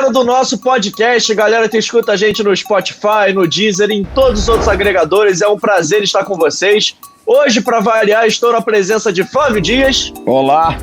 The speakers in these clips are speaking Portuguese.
galera do nosso podcast, galera que escuta a gente no Spotify, no Deezer, em todos os outros agregadores. É um prazer estar com vocês. Hoje, para variar, estou na presença de Flávio Dias. Olá,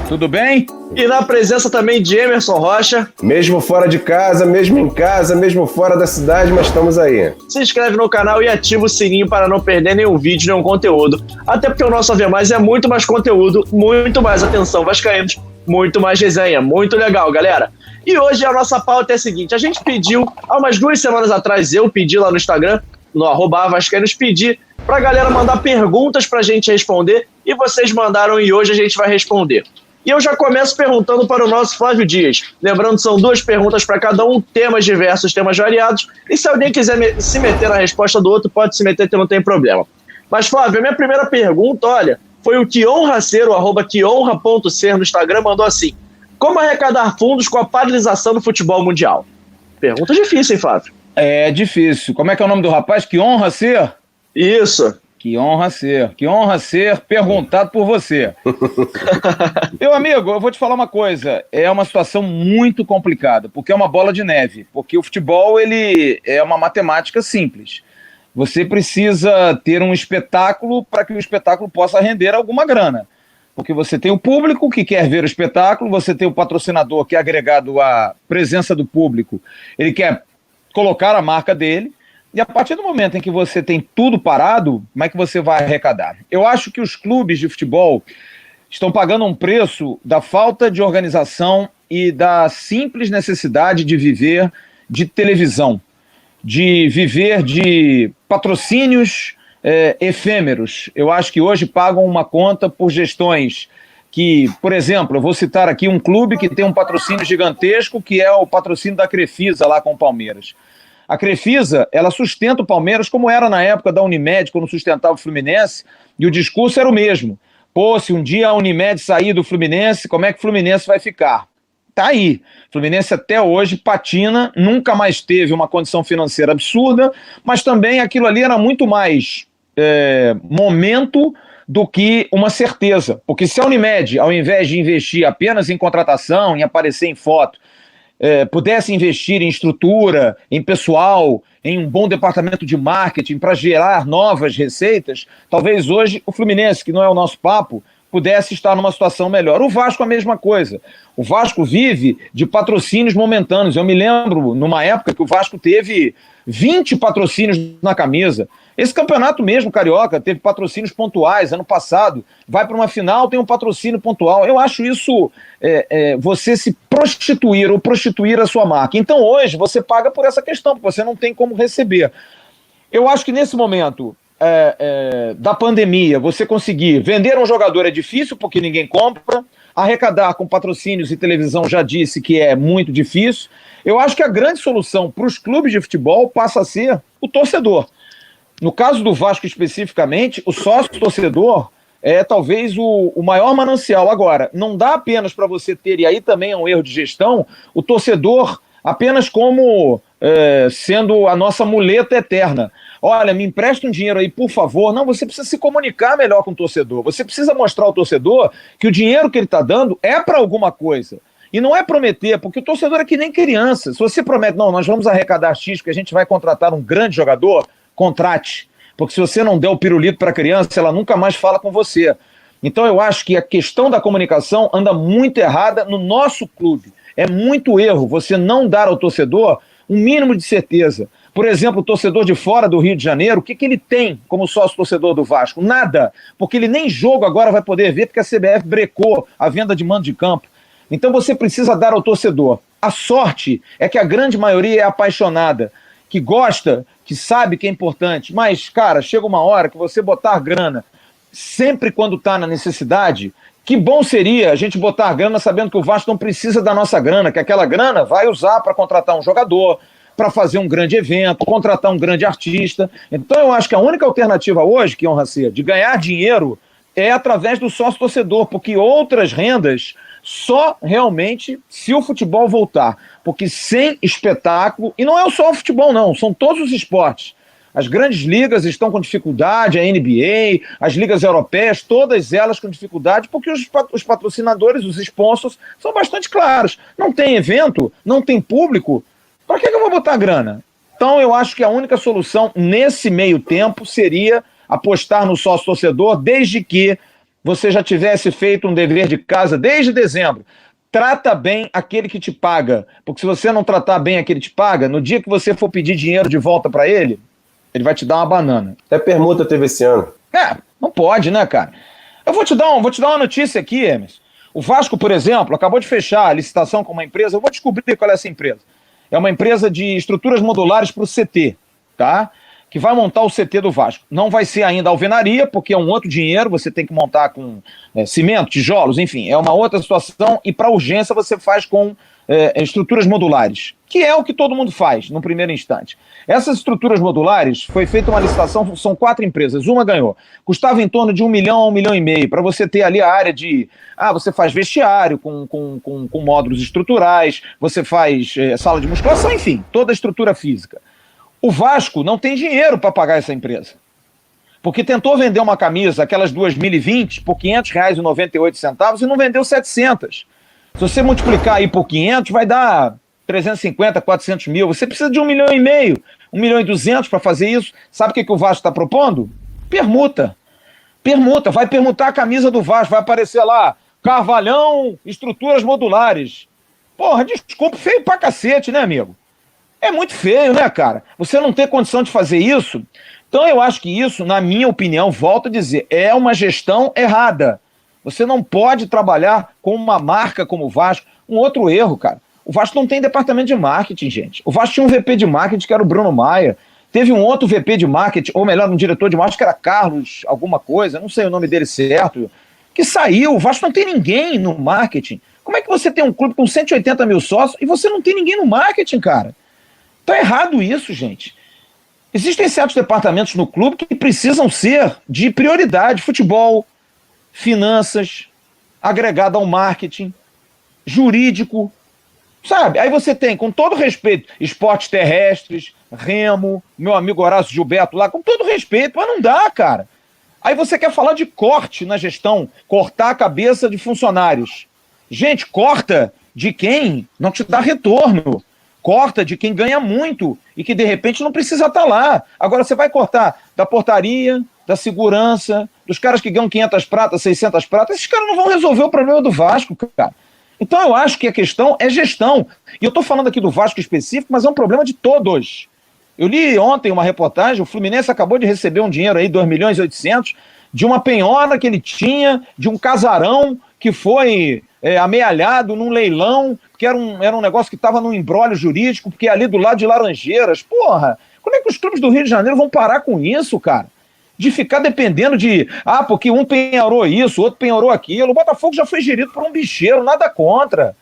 tudo bem? E na presença também de Emerson Rocha. Mesmo fora de casa, mesmo em casa, mesmo fora da cidade, mas estamos aí. Se inscreve no canal e ativa o sininho para não perder nenhum vídeo, nenhum conteúdo. Até porque o nosso A Ver Mais é muito mais conteúdo, muito mais atenção vascaínos, muito mais resenha. Muito legal, galera. E hoje a nossa pauta é a seguinte: a gente pediu, há umas 2 semanas atrás, eu pedi lá no Instagram, no @vascaínos, pedi pra galera mandar perguntas pra gente responder, e vocês mandaram e hoje a gente vai responder. E eu já começo perguntando para o nosso Flávio Dias. Lembrando, são 2 perguntas para cada um, temas diversos, temas variados, e se alguém quiser se meter na resposta do outro, pode se meter que não tem problema. Mas, Flávio, a minha primeira pergunta, olha, foi o Kionracer, o @kionra.ser no Instagram, mandou assim: como arrecadar fundos com a paralisação do futebol mundial? Pergunta difícil, hein, Flávio? É difícil. Como é que é o nome do rapaz? Que honra ser? Isso. Que honra ser. Que honra ser perguntado por você. Meu amigo, eu vou te falar uma coisa. É uma situação muito complicada, porque é uma bola de neve. Porque o futebol, ele é uma matemática simples. Você precisa ter um espetáculo para que o espetáculo possa render alguma grana. Porque você tem o público que quer ver o espetáculo, você tem o patrocinador que é agregado à presença do público, ele quer colocar a marca dele, e a partir do momento em que você tem tudo parado, como é que você vai arrecadar? Eu acho que os clubes de futebol estão pagando um preço da falta de organização e da simples necessidade de viver de televisão, de viver de patrocínios efêmeros. Eu acho que hoje pagam uma conta por gestões que, por exemplo, eu vou citar aqui um clube que tem um patrocínio gigantesco, que é o patrocínio da Crefisa lá com o Palmeiras. A Crefisa, ela sustenta o Palmeiras como era na época da Unimed, quando sustentava o Fluminense, e o discurso era o mesmo. Pô, se um dia a Unimed sair do Fluminense, como é que o Fluminense vai ficar? Tá aí. O Fluminense até hoje patina, nunca mais teve uma condição financeira absurda, mas também aquilo ali era muito mais momento do que uma certeza. Porque se a Unimed, ao invés de investir apenas em contratação, em aparecer em foto, pudesse investir em estrutura, em pessoal, em um bom departamento de marketing para gerar novas receitas, talvez hoje o Fluminense, que não é o nosso papo, pudesse estar numa situação melhor. O Vasco a mesma coisa. O Vasco vive de patrocínios momentâneos. Eu me lembro, numa época que o Vasco teve 20 patrocínios na camisa. Esse campeonato mesmo, Carioca, teve patrocínios pontuais. Ano passado, vai para uma final, tem um patrocínio pontual. Eu acho isso você se prostituir ou prostituir a sua marca. Então hoje você paga por essa questão, porque você não tem como receber. Eu acho que nesse momento da pandemia, você conseguir vender um jogador é difícil, porque ninguém compra. Arrecadar com patrocínios e televisão já disse que é muito difícil. Eu acho que a grande solução para os clubes de futebol passa a ser o torcedor. No caso do Vasco especificamente, o sócio-torcedor é talvez o maior manancial. Agora, não dá apenas para você ter, e aí também é um erro de gestão, o torcedor apenas como sendo a nossa muleta eterna. Olha, me empresta um dinheiro aí, por favor. Não, você precisa se comunicar melhor com o torcedor. Você precisa mostrar ao torcedor que o dinheiro que ele está dando é para alguma coisa. E não é prometer, porque o torcedor é que nem criança. Se você promete, não, nós vamos arrecadar X, porque a gente vai contratar um grande jogador, contrate. Porque se você não der o pirulito para a criança, ela nunca mais fala com você. Então eu acho que a questão da comunicação anda muito errada no nosso clube. É muito erro você não dar ao torcedor um mínimo de certeza. Por exemplo, o torcedor de fora do Rio de Janeiro, o que ele tem como sócio-torcedor do Vasco? Nada, porque ele nem jogo agora vai poder ver, porque a CBF brecou a venda de mando de campo. Então você precisa dar ao torcedor. A sorte é que a grande maioria é apaixonada, que gosta, que sabe que é importante, mas, cara, chega uma hora que você botar grana sempre quando está na necessidade, que bom seria a gente botar grana sabendo que o Vasco não precisa da nossa grana, que aquela grana vai usar para contratar um jogador, para fazer um grande evento, contratar um grande artista. Então eu acho que a única alternativa hoje, que honra ser, de ganhar dinheiro é através do sócio-torcedor, porque outras rendas só realmente se o futebol voltar. Porque sem espetáculo, e não é só o futebol não, são todos os esportes. As grandes ligas estão com dificuldade, a NBA, as ligas europeias, todas elas com dificuldade, porque os patrocinadores, os sponsors, são bastante claros. Não tem evento, não tem público, para que eu vou botar grana? Então eu acho que a única solução nesse meio tempo seria apostar no sócio-torcedor, desde que você já tivesse feito um dever de casa desde dezembro. Trata bem aquele que te paga, porque se você não tratar bem aquele que te paga, no dia que você for pedir dinheiro de volta para ele vai te dar uma banana. Até permuta teve esse ano. Não pode, né, cara? Eu vou te dar uma notícia aqui, Emerson. O Vasco, por exemplo, acabou de fechar a licitação com uma empresa, eu vou descobrir qual é essa empresa. É uma empresa de estruturas modulares para o CT, tá? Que vai montar o CT do Vasco. Não vai ser ainda alvenaria, porque é um outro dinheiro, você tem que montar com cimento, tijolos, enfim, é uma outra situação, e para urgência você faz com estruturas modulares, que é o que todo mundo faz no primeiro instante. Essas estruturas modulares, foi feita uma licitação, são 4 empresas, uma ganhou, custava em torno de 1 milhão a 1,5 milhão, para você ter ali a área de, você faz vestiário com módulos estruturais, você faz sala de musculação, enfim, toda a estrutura física. O Vasco não tem dinheiro para pagar essa empresa, porque tentou vender uma camisa, aquelas 2020, por R$ 500,98 e não vendeu 700. Se você multiplicar aí por 500, vai dar 350, 400 mil. Você precisa de 1,5 milhão, 1,2 milhão para fazer isso. Sabe o que o Vasco está propondo? Permuta. Vai permutar a camisa do Vasco, vai aparecer lá, Carvalhão, estruturas modulares. Porra, desculpa, feio pra cacete, né, amigo? É muito feio, né, cara? Você não ter condição de fazer isso. Então eu acho que isso, na minha opinião, volto a dizer, é uma gestão errada. Você não pode trabalhar com uma marca como o Vasco. Um outro erro, cara. O Vasco não tem departamento de marketing, gente. O Vasco tinha um VP de marketing que era o Bruno Maia. Teve um outro VP de marketing, ou melhor, um diretor de marketing que era Carlos alguma coisa, não sei o nome dele certo, que saiu. O Vasco não tem ninguém no marketing. Como é que você tem um clube com 180 mil sócios e você não tem ninguém no marketing, cara? Tá errado isso, gente. Existem certos departamentos no clube que precisam ser de prioridade. Futebol, finanças, agregado ao marketing, jurídico, sabe? Aí você tem, com todo respeito, esportes terrestres, remo, meu amigo Horácio Gilberto lá, com todo respeito, mas não dá, cara. Aí você quer falar de corte na gestão, cortar a cabeça de funcionários. Gente, corta de quem não te dá retorno. Corta de quem ganha muito e que de repente não precisa estar lá. Agora você vai cortar da portaria, da segurança, dos caras que ganham 500 pratas, 600 pratas, esses caras não vão resolver o problema do Vasco, cara. Então eu acho que a questão é gestão. E eu estou falando aqui do Vasco específico, mas é um problema de todos. Eu li ontem uma reportagem, o Fluminense acabou de receber um dinheiro aí, 2 milhões e 800, de uma penhora que ele tinha, de um casarão que foi amealhado num leilão, que era um negócio que estava num imbróglio jurídico, porque é ali do lado de Laranjeiras. Porra, como é que os clubes do Rio de Janeiro vão parar com isso, cara? De ficar dependendo de, porque um penhorou isso, outro penhorou aquilo. O Botafogo já foi gerido por um bicheiro, nada contra.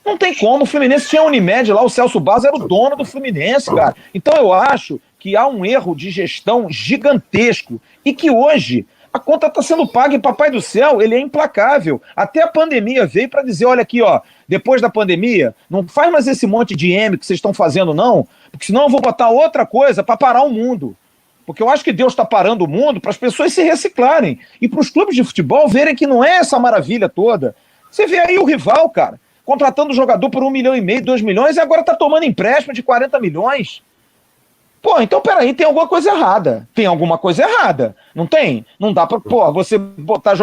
Não tem como, o Fluminense tinha a Unimed lá, o Celso Barros era o dono do Fluminense, cara. Então eu acho que há um erro de gestão gigantesco e que hoje a conta está sendo paga e Papai do Céu, ele é implacável. Até a pandemia veio para dizer, olha aqui, depois da pandemia, não faz mais esse monte de M que vocês estão fazendo não, porque senão eu vou botar outra coisa para parar o mundo. Porque eu acho que Deus está parando o mundo para as pessoas se reciclarem e para os clubes de futebol verem que não é essa maravilha toda. Você vê aí o rival, cara, contratando jogador por 1,5 milhão, 2 milhões e agora está tomando empréstimo de 40 milhões. Pô, então peraí, tem alguma coisa errada. Tem alguma coisa errada. Não tem? Não dá pra, você botar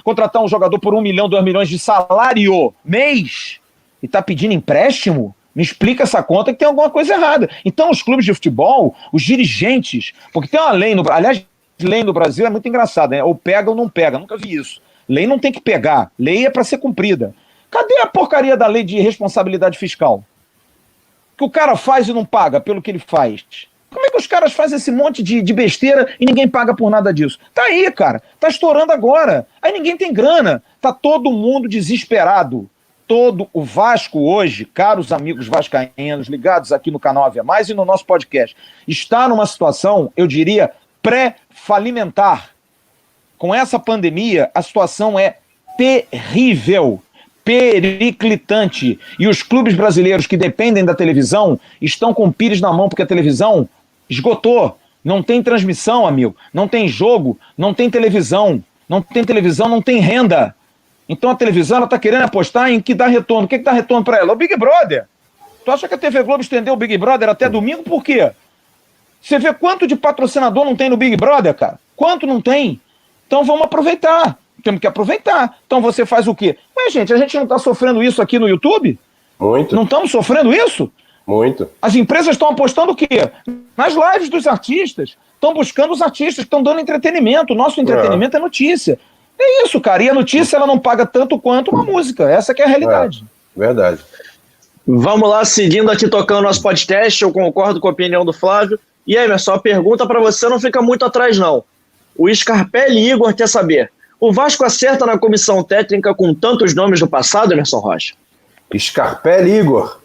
contratar um jogador por 1 milhão, 2 milhões de salário mês e tá pedindo empréstimo? Me explica essa conta que tem alguma coisa errada. Então os clubes de futebol, os dirigentes, porque tem uma lei aliás, lei no Brasil é muito engraçada, né? Ou pega ou não pega, nunca vi isso. Lei não tem que pegar, lei é pra ser cumprida. Cadê a porcaria da lei de responsabilidade fiscal? Que o cara faz e não paga pelo que ele faz. Como é que os caras fazem esse monte de besteira e ninguém paga por nada disso? Tá aí, cara. Tá estourando agora. Aí ninguém tem grana. Tá todo mundo desesperado. Todo o Vasco hoje, caros amigos vascaínos, ligados aqui no canal Ave Mais e no nosso podcast, está numa situação, eu diria, pré-falimentar. Com essa pandemia, a situação é terrível, periclitante. E os clubes brasileiros que dependem da televisão estão com o pires na mão porque a televisão esgotou. Não tem transmissão, amigo. Não tem jogo, não tem televisão. Não tem televisão, não tem renda. Então a televisão ela está querendo apostar em que dá retorno. O que dá retorno para ela? O Big Brother. Tu acha que a TV Globo estendeu o Big Brother até domingo? Por quê? Você vê quanto de patrocinador não tem no Big Brother, cara? Quanto não tem? Então vamos aproveitar. Temos que aproveitar. Então você faz o quê? Mas, gente, a gente não está sofrendo isso aqui no YouTube? Muito. Não estamos sofrendo isso? Muito. As empresas estão apostando o quê? Nas lives dos artistas. Estão buscando os artistas, estão dando entretenimento. O nosso entretenimento é notícia. É isso, cara. E a notícia ela não paga tanto quanto uma música. Essa que é a realidade. Verdade. Vamos lá, seguindo aqui tocando nosso podcast, eu concordo com a opinião do Flávio. E aí, Emerson, a pergunta para você não fica muito atrás, não. O Scarpelli Igor quer saber, o Vasco acerta na comissão técnica com tantos nomes do passado, Emerson Rocha? Scarpelli Igor.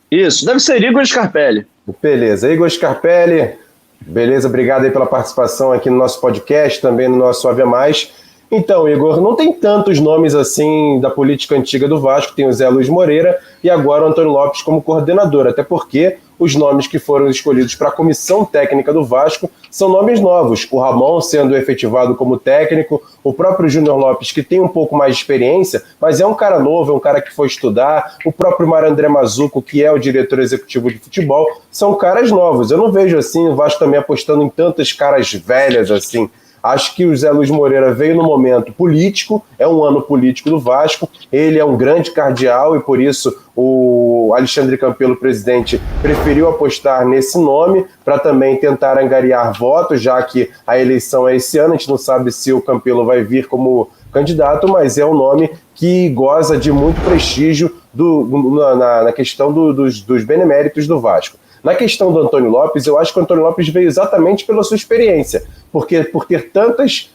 Isso, deve ser Igor Scarpelli. Beleza, Igor Scarpelli. Beleza, obrigado aí pela participação aqui no nosso podcast, também no nosso Ave Mais. Então, Igor, não tem tantos nomes assim da política antiga do Vasco, tem o Zé Luiz Moreira e agora o Antônio Lopes como coordenador, até porque os nomes que foram escolhidos para a comissão técnica do Vasco são nomes novos. O Ramon sendo efetivado como técnico, o próprio Júnior Lopes, que tem um pouco mais de experiência, mas é um cara novo, é um cara que foi estudar, o próprio Marandré Mazuco, que é o diretor executivo de futebol, são caras novos. Eu não vejo assim o Vasco também apostando em tantas caras velhas assim. Acho que o Zé Luiz Moreira veio no momento político, é um ano político do Vasco, ele é um grande cardeal e por isso o Alexandre Campelo, presidente, preferiu apostar nesse nome para também tentar angariar votos, já que a eleição é esse ano, a gente não sabe se o Campelo vai vir como candidato, mas é um nome que goza de muito prestígio na questão dos beneméritos do Vasco. Na questão do Antônio Lopes, eu acho que o Antônio Lopes veio exatamente pela sua experiência, porque por ter tantas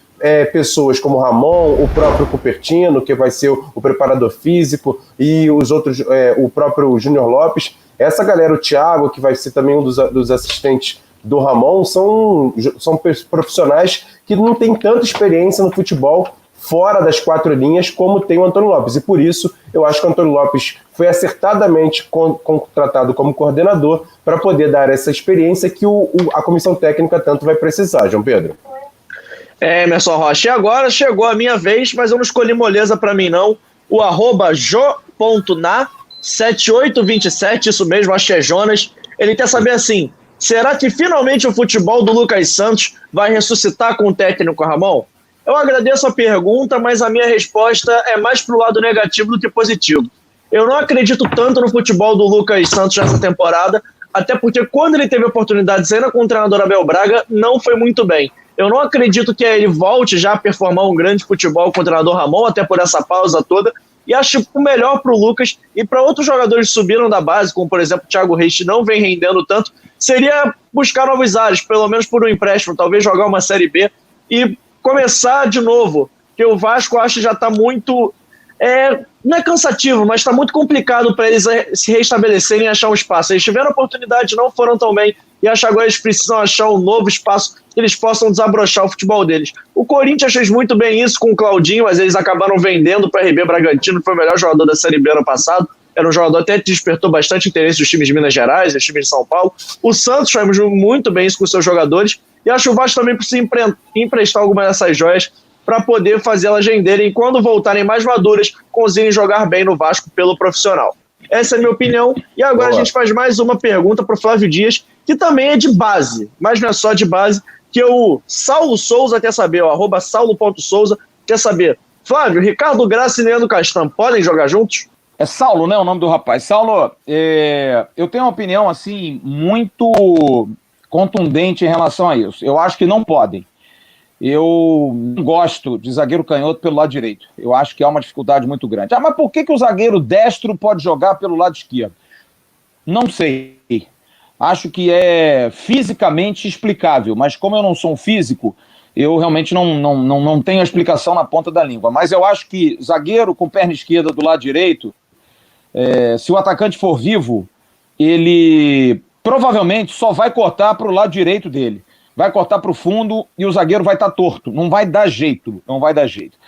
pessoas como o Ramon, o próprio Cupertino, que vai ser o preparador físico, e os outros, o próprio Júnior Lopes, essa galera, o Thiago, que vai ser também um dos assistentes do Ramon, são profissionais que não têm tanta experiência no futebol fora das quatro linhas como tem o Antônio Lopes, e por isso eu acho que o Antônio Lopes foi acertadamente contratado como coordenador para poder dar essa experiência que a comissão técnica tanto vai precisar, João Pedro. Emerson Rocha, e agora chegou a minha vez, mas eu não escolhi moleza para mim não, o @jo.na7827, isso mesmo, acho que é Jonas, ele quer saber assim, será que finalmente o futebol do Lucas Santos vai ressuscitar com o técnico Ramon? Eu agradeço a pergunta, mas a minha resposta é mais pro lado negativo do que positivo. Eu não acredito tanto no futebol do Lucas Santos nessa temporada, até porque quando ele teve a oportunidade de sair com o treinador Abel Braga, não foi muito bem. Eu não acredito que ele volte já a performar um grande futebol com o treinador Ramon, até por essa pausa toda, e acho o melhor para o Lucas e para outros jogadores que subiram da base, como por exemplo o Thiago Reis, que não vem rendendo tanto, seria buscar novos ares, pelo menos por um empréstimo, talvez jogar uma Série B e começar de novo, porque o Vasco acho que já está muito, não é cansativo, mas está muito complicado para eles se reestabelecerem e achar um espaço. Eles tiveram oportunidade, não foram tão bem, e acho que agora eles precisam achar um novo espaço que eles possam desabrochar o futebol deles. O Corinthians fez muito bem isso com o Claudinho, mas eles acabaram vendendo para o RB Bragantino, que foi o melhor jogador da Série B ano passado. Era um jogador até que despertou bastante interesse dos times de Minas Gerais, dos times de São Paulo. O Santos fez muito bem isso com seus jogadores, e acho que o Vasco também precisa emprestar algumas dessas joias para poder fazer elas renderem e quando voltarem mais maduras, conseguirem jogar bem no Vasco pelo profissional. Essa é a minha opinião. E agora a gente faz mais uma pergunta para o Flávio Dias, que também é de base, mas não é só de base, que o Saulo Souza quer saber, o @saulo.souza quer saber. Flávio, Ricardo Graça e Leandro Castan podem jogar juntos? É Saulo, né, o nome do rapaz. Saulo, eu tenho uma opinião, assim, muito contundente em relação a isso. Eu acho que não podem. Eu não gosto de zagueiro canhoto pelo lado direito. Eu acho que há uma dificuldade muito grande. Mas por que o zagueiro destro pode jogar pelo lado esquerdo? Não sei. Acho que é fisicamente explicável, mas como eu não sou um físico, eu realmente não tenho a explicação na ponta da língua. Mas eu acho que zagueiro com perna esquerda do lado direito, se o atacante for vivo, ele provavelmente só vai cortar para o lado direito dele. Vai cortar para o fundo e o zagueiro vai estar torto. Não vai dar jeito, não vai dar jeito.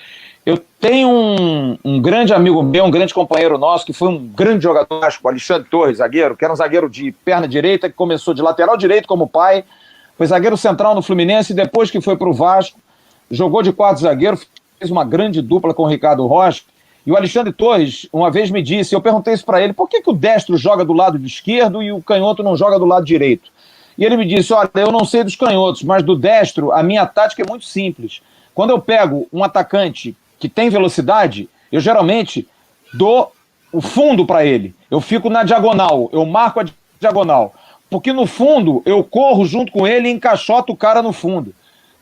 Eu tenho um grande amigo meu, um grande companheiro nosso, que foi um grande jogador, o Alexandre Torres, zagueiro, que era um zagueiro de perna direita, que começou de lateral direito como pai, foi zagueiro central no Fluminense, depois que foi para o Vasco, jogou de quarto zagueiro, fez uma grande dupla com o Ricardo Rocha. E o Alexandre Torres, uma vez me disse, eu perguntei isso para ele, por que o destro joga do lado esquerdo e o canhoto não joga do lado direito? E ele me disse, olha, eu não sei dos canhotos, mas do destro, a minha tática é muito simples. Quando eu pego um atacante que tem velocidade, eu geralmente dou o fundo para ele. Eu fico na diagonal, eu marco a diagonal. Porque no fundo, eu corro junto com ele e encaixoto o cara no fundo.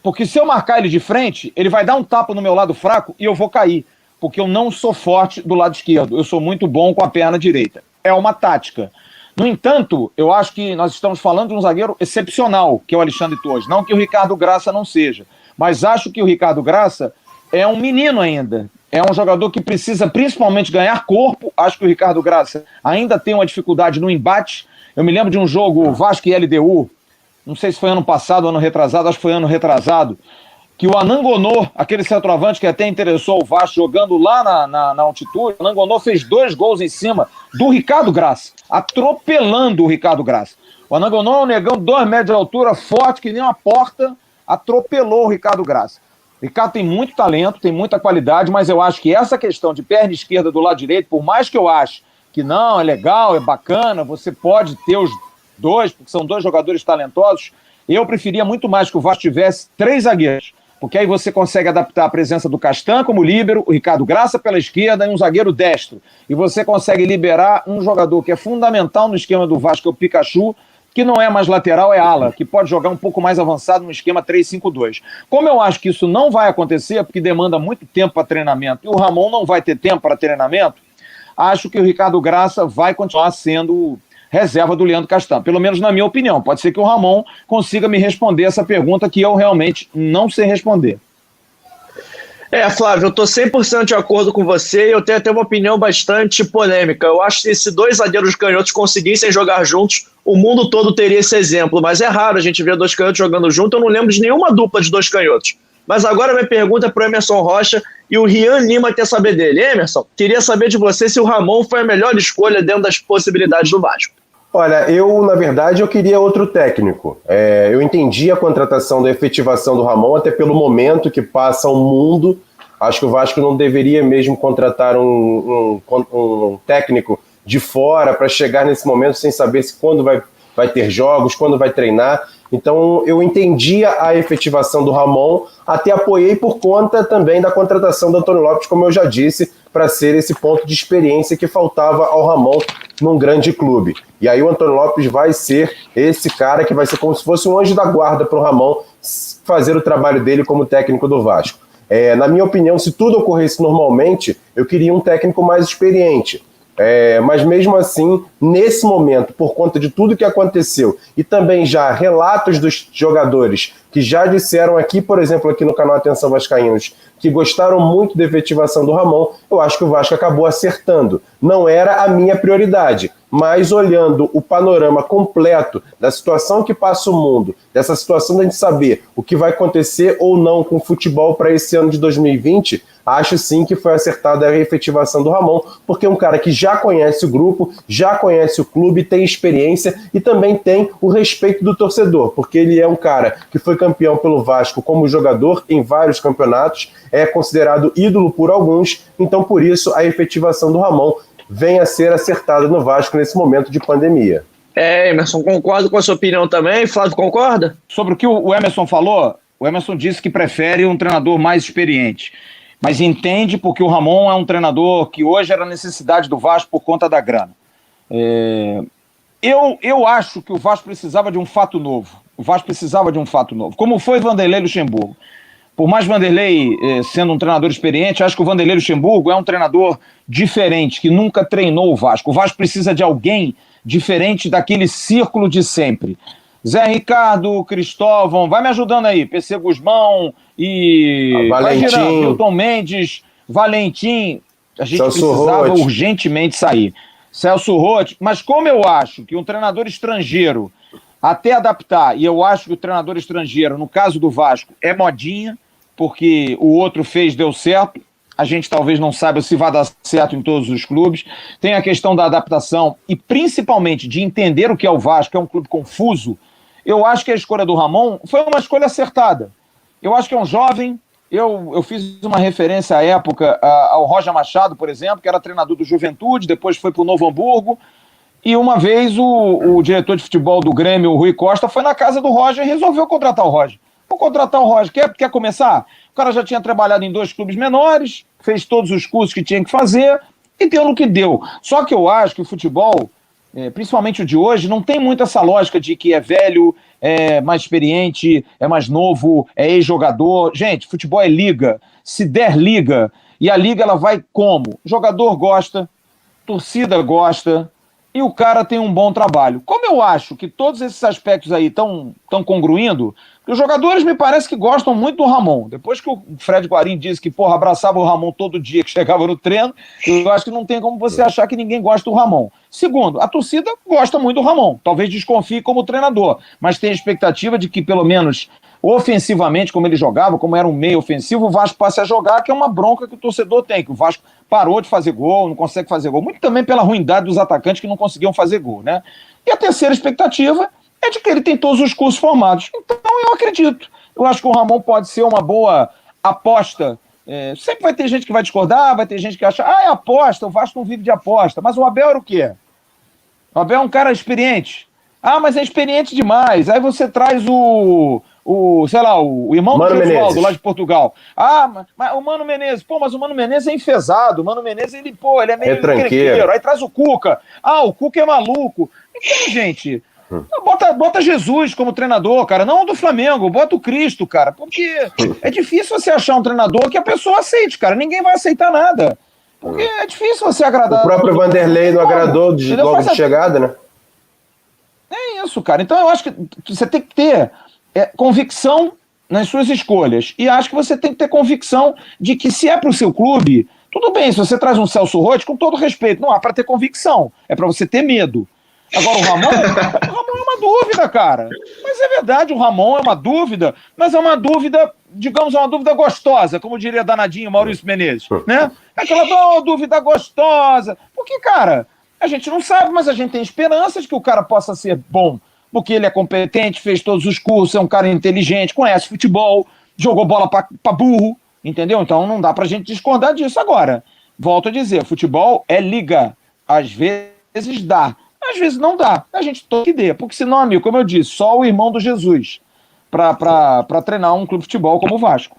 Porque se eu marcar ele de frente, ele vai dar um tapa no meu lado fraco e eu vou cair. Porque eu não sou forte do lado esquerdo. Eu sou muito bom com a perna direita. É uma tática. No entanto, eu acho que nós estamos falando de um zagueiro excepcional, que é o Alexandre Torres. Não que o Ricardo Graça não seja. Mas acho que o Ricardo Graça é um menino ainda. É um jogador que precisa principalmente ganhar corpo. Acho que o Ricardo Graça ainda tem uma dificuldade no embate. Eu me lembro de um jogo Vasco e LDU, não sei se foi ano passado ou ano retrasado, acho que foi ano retrasado, que o Anangonô, aquele centroavante que até interessou o Vasco jogando lá na altitude, o Anangonô fez 2 gols em cima do Ricardo Graça, atropelando o Ricardo Graça. O Anangonô é um negão 2 metros de altura, forte que nem uma porta, atropelou o Ricardo Graça. O Ricardo tem muito talento, tem muita qualidade, mas eu acho que essa questão de perna esquerda do lado direito, por mais que eu ache que não, é legal, é bacana, você pode ter os 2, porque são 2 jogadores talentosos, eu preferia muito mais que o Vasco tivesse 3 zagueiros, porque aí você consegue adaptar a presença do Castan como líbero, o Ricardo Graça pela esquerda e um zagueiro destro. E você consegue liberar um jogador que é fundamental no esquema do Vasco, que é o Pikachu, que não é mais lateral, é ala, que pode jogar um pouco mais avançado no esquema 3-5-2. Como eu acho que isso não vai acontecer, porque demanda muito tempo para treinamento, e o Ramon não vai ter tempo para treinamento, acho que o Ricardo Graça vai continuar sendo reserva do Leandro Castan, pelo menos na minha opinião. Pode ser que o Ramon consiga me responder essa pergunta que eu realmente não sei responder. Flávio, eu estou 100% de acordo com você e eu tenho até uma opinião bastante polêmica. Eu acho que se 2 zagueiros canhotos conseguissem jogar juntos, o mundo todo teria esse exemplo, mas é raro a gente ver 2 canhotos jogando junto. Eu não lembro de nenhuma dupla de 2 canhotos. Mas agora minha pergunta é para o Emerson Rocha e o Rian Lima quer saber dele. Emerson, queria saber de você se o Ramon foi a melhor escolha dentro das possibilidades do Vasco. Olha, na verdade, eu queria outro técnico. Eu entendi a contratação da efetivação do Ramon, até pelo momento que passa o mundo. Acho que o Vasco não deveria mesmo contratar um técnico de fora para chegar nesse momento sem saber quando vai ter jogos, quando vai treinar. Então, eu entendia a efetivação do Ramon, até apoiei por conta também da contratação do Antônio Lopes, como eu já disse, para ser esse ponto de experiência que faltava ao Ramon num grande clube. E aí o Antônio Lopes vai ser esse cara que vai ser como se fosse um anjo da guarda para o Ramon fazer o trabalho dele como técnico do Vasco. Na minha opinião, se tudo ocorresse normalmente, eu queria um técnico mais experiente. Mas mesmo assim, nesse momento, por conta de tudo que aconteceu e também já relatos dos jogadores que já disseram aqui, por exemplo, aqui no canal Atenção Vascaínos, que gostaram muito da efetivação do Ramon, eu acho que o Vasco acabou acertando. Não era a minha prioridade, mas olhando o panorama completo da situação que passa o mundo, dessa situação da gente saber o que vai acontecer ou não com o futebol para esse ano de 2020, acho sim que foi acertada a efetivação do Ramon, porque é um cara que já conhece o grupo, já conhece o clube, tem experiência e também tem o respeito do torcedor, porque ele é um cara que foi campeão pelo Vasco como jogador em vários campeonatos, é considerado ídolo por alguns, então por isso a efetivação do Ramon vem a ser acertada no Vasco nesse momento de pandemia. Emerson, concordo com a sua opinião também. Flávio, concorda? Sobre o que o Emerson falou, o Emerson disse que prefere um treinador mais experiente, mas entende porque o Ramon é um treinador que hoje era necessidade do Vasco por conta da grana. Eu acho que o Vasco precisava de um fato novo. O Vasco precisava de um fato novo. Como foi Vanderlei Luxemburgo. Por mais Vanderlei sendo um treinador experiente, acho que o Vanderlei Luxemburgo é um treinador diferente, que nunca treinou o Vasco. O Vasco precisa de alguém diferente daquele círculo de sempre. Zé Ricardo, Cristóvão, vai me ajudando aí. PC Guzmão e... Valentim. Milton Mendes, Valentim. A gente Celso precisava Roth. urgentemente sair. Celso Roth. Mas como eu acho que um treinador estrangeiro, até adaptar, e eu acho que o treinador estrangeiro, no caso do Vasco, é modinha, porque o outro deu certo, a gente talvez não saiba se vai dar certo em todos os clubes. Tem a questão da adaptação e principalmente de entender o que é o Vasco, é um clube confuso. eu acho que a escolha do Ramon foi uma escolha acertada. Eu acho que é um jovem. Eu fiz uma referência à época ao Roger Machado, por exemplo, que era treinador do Juventude, depois foi para o Novo Hamburgo, e uma vez o diretor de futebol do Grêmio, o Rui Costa, foi na casa do Roger e resolveu contratar o Roger. Vou contratar o Roger. Quer começar? O cara já tinha trabalhado em 2 clubes menores, fez todos os cursos que tinha que fazer e deu no que deu. Só que eu acho que o futebol, principalmente o de hoje, não tem muito essa lógica de que é velho, é mais experiente, é mais novo, é ex-jogador. Gente, futebol é liga. Se der liga, e a liga ela vai como? Jogador gosta, torcida gosta, e o cara tem um bom trabalho. Como eu acho que todos esses aspectos aí estão congruindo, os jogadores me parece que gostam muito do Ramon. Depois que o Fred Guarim disse que, abraçava o Ramon todo dia que chegava no treino, eu acho que não tem como você achar que ninguém gosta do Ramon. Segundo, a torcida gosta muito do Ramon. Talvez desconfie como treinador, mas tem a expectativa de que, pelo menos ofensivamente, como ele jogava, como era um meio ofensivo, o Vasco passe a jogar, que é uma bronca que o torcedor tem, que o Vasco parou de fazer gol, não consegue fazer gol, muito também pela ruindade dos atacantes que não conseguiam fazer gol, né? E a terceira expectativa é de que ele tem todos os cursos formados. Então eu acredito. Eu acho que o Ramon pode ser uma boa aposta. Sempre vai ter gente que vai discordar, vai ter gente que acha, é aposta, o Vasco não vive de aposta. Mas o Abel era o quê? O Abel é um cara experiente. Mas é experiente demais. Aí você traz o irmão do Gesualdo, lá de Portugal. Mas o Mano Menezes, mas o Mano Menezes é enfesado, o Mano Menezes, ele é meio tranqueiro. Aí traz o Cuca. O Cuca é maluco. Então, gente, bota Jesus como treinador, cara, não do Flamengo, bota o Cristo, cara, porque é difícil você achar um treinador que a pessoa aceite, cara, ninguém vai aceitar nada, porque é difícil você agradar. O próprio Vanderlei não agradou logo de chegada, né? É isso, cara. Então eu acho que você tem que ter convicção nas suas escolhas. E acho que você tem que ter convicção de que se é para o seu clube, tudo bem, se você traz um Celso Roth, com todo respeito, não há para ter convicção, é para você ter medo. Agora o Ramon é uma dúvida, cara. Mas é verdade, o Ramon é uma dúvida, mas é uma dúvida, digamos, uma dúvida gostosa, como diria danadinho Maurício Menezes, né? Aquela dúvida gostosa. Porque, cara, a gente não sabe, mas a gente tem esperanças que o cara possa ser bom, porque ele é competente, fez todos os cursos, é um cara inteligente, conhece futebol, jogou bola pra burro, entendeu? Então não dá pra gente discordar disso. Agora, volto a dizer, futebol é liga. Às vezes dá, às vezes não dá. A gente tem que dê, porque senão, amigo, como eu disse, só o irmão do Jesus pra treinar um clube de futebol como o Vasco.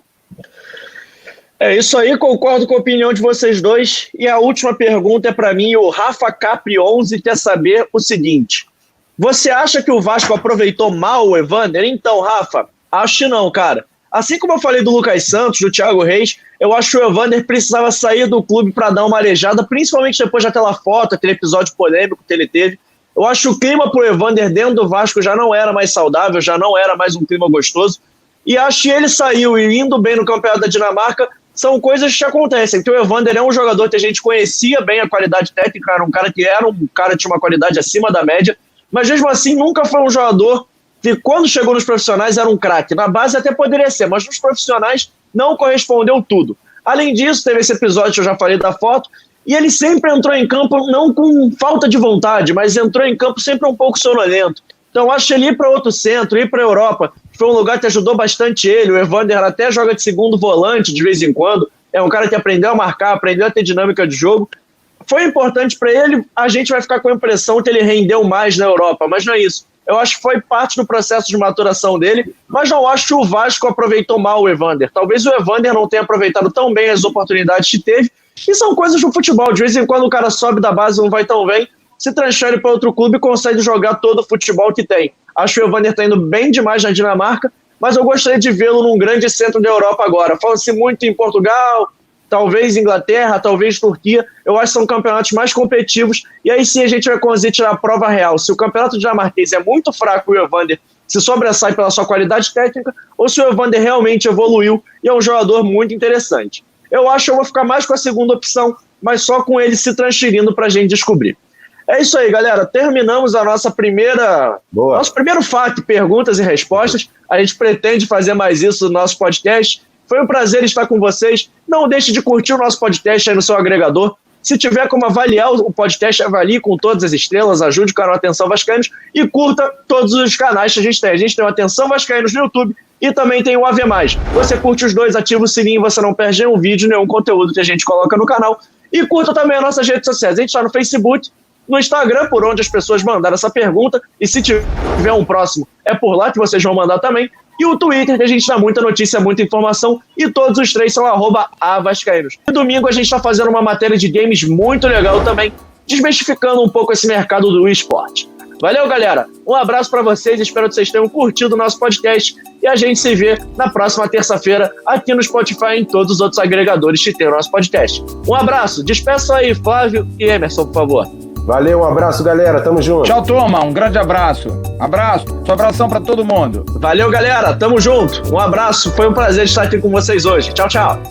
É isso aí, concordo com a opinião de vocês dois. E a última pergunta é para mim, o Rafa Capri 11 quer saber o seguinte: você acha que o Vasco aproveitou mal o Evander? Então, Rafa, acho que não, cara. Assim como eu falei do Lucas Santos, do Thiago Reis, eu acho que o Evander precisava sair do clube para dar uma arejada, principalmente depois daquela foto, aquele episódio polêmico que ele teve. Eu acho que o clima pro Evander dentro do Vasco já não era mais saudável, já não era mais um clima gostoso. E acho que ele saiu e indo bem no Campeonato da Dinamarca são coisas que acontecem. Então o Evander é um jogador que a gente conhecia bem a qualidade técnica, era um cara que tinha uma qualidade acima da média, mas mesmo assim nunca foi um jogador que quando chegou nos profissionais era um craque. Na base até poderia ser, mas nos profissionais não correspondeu tudo. Além disso, teve esse episódio que eu já falei da foto, e ele sempre entrou em campo não com falta de vontade, mas entrou em campo sempre um pouco sonolento. Então acho que ele ir para outro centro, ir para a Europa, foi um lugar que ajudou bastante ele. O Evander até joga de segundo volante de vez em quando, é um cara que aprendeu a marcar, aprendeu a ter dinâmica de jogo. Foi importante para ele, a gente vai ficar com a impressão que ele rendeu mais na Europa, mas não é isso. Eu acho que foi parte do processo de maturação dele, mas não acho que o Vasco aproveitou mal o Evander. Talvez o Evander não tenha aproveitado tão bem as oportunidades que teve, e são coisas do futebol. De vez em quando o cara sobe da base, não vai tão bem, se transfere para outro clube e consegue jogar todo o futebol que tem. Acho que o Evander está indo bem demais na Dinamarca, mas eu gostaria de vê-lo num grande centro da Europa agora. Fala-se muito em Portugal, talvez Inglaterra, talvez Turquia. Eu acho que são campeonatos mais competitivos, e aí sim a gente vai conseguir tirar a prova real. Se o campeonato dinamarquês é muito fraco e o Evander se sobressai pela sua qualidade técnica, ou se o Evander realmente evoluiu e é um jogador muito interessante. Eu acho que eu vou ficar mais com a segunda opção, mas só com ele se transferindo para a gente descobrir. É isso aí, galera. Terminamos a nosso primeiro FAQ, perguntas e respostas. A gente pretende fazer mais isso no nosso podcast. Foi um prazer estar com vocês. Não deixe de curtir o nosso podcast aí no seu agregador. Se tiver como avaliar o podcast, avalie com todas as estrelas, ajude o canal Atenção Vascaínos e curta todos os canais que a gente tem. A gente tem o Atenção Vascaínos no YouTube e também tem o AV+. Você curte os dois, ativa o sininho, você não perde nenhum vídeo, nenhum conteúdo que a gente coloca no canal. E curta também as nossas redes sociais. A gente está no Facebook, no Instagram, por onde as pessoas mandaram essa pergunta. E se tiver um próximo, é por lá que vocês vão mandar também. E o Twitter, que a gente dá muita notícia, muita informação. E todos os três são @avascaínos. E domingo a gente está fazendo uma matéria de games muito legal também, desmistificando um pouco esse mercado do esporte. Valeu, galera. Um abraço para vocês. Espero que vocês tenham curtido o nosso podcast. E a gente se vê na próxima terça-feira aqui no Spotify e em todos os outros agregadores que tem o nosso podcast. Um abraço. Despeçam aí, Flávio e Emerson, por favor. Valeu, um abraço, galera. Tamo junto. Tchau, turma. Um grande abraço. Um abração para todo mundo. Valeu, galera. Tamo junto. Um abraço. Foi um prazer estar aqui com vocês hoje. Tchau, tchau.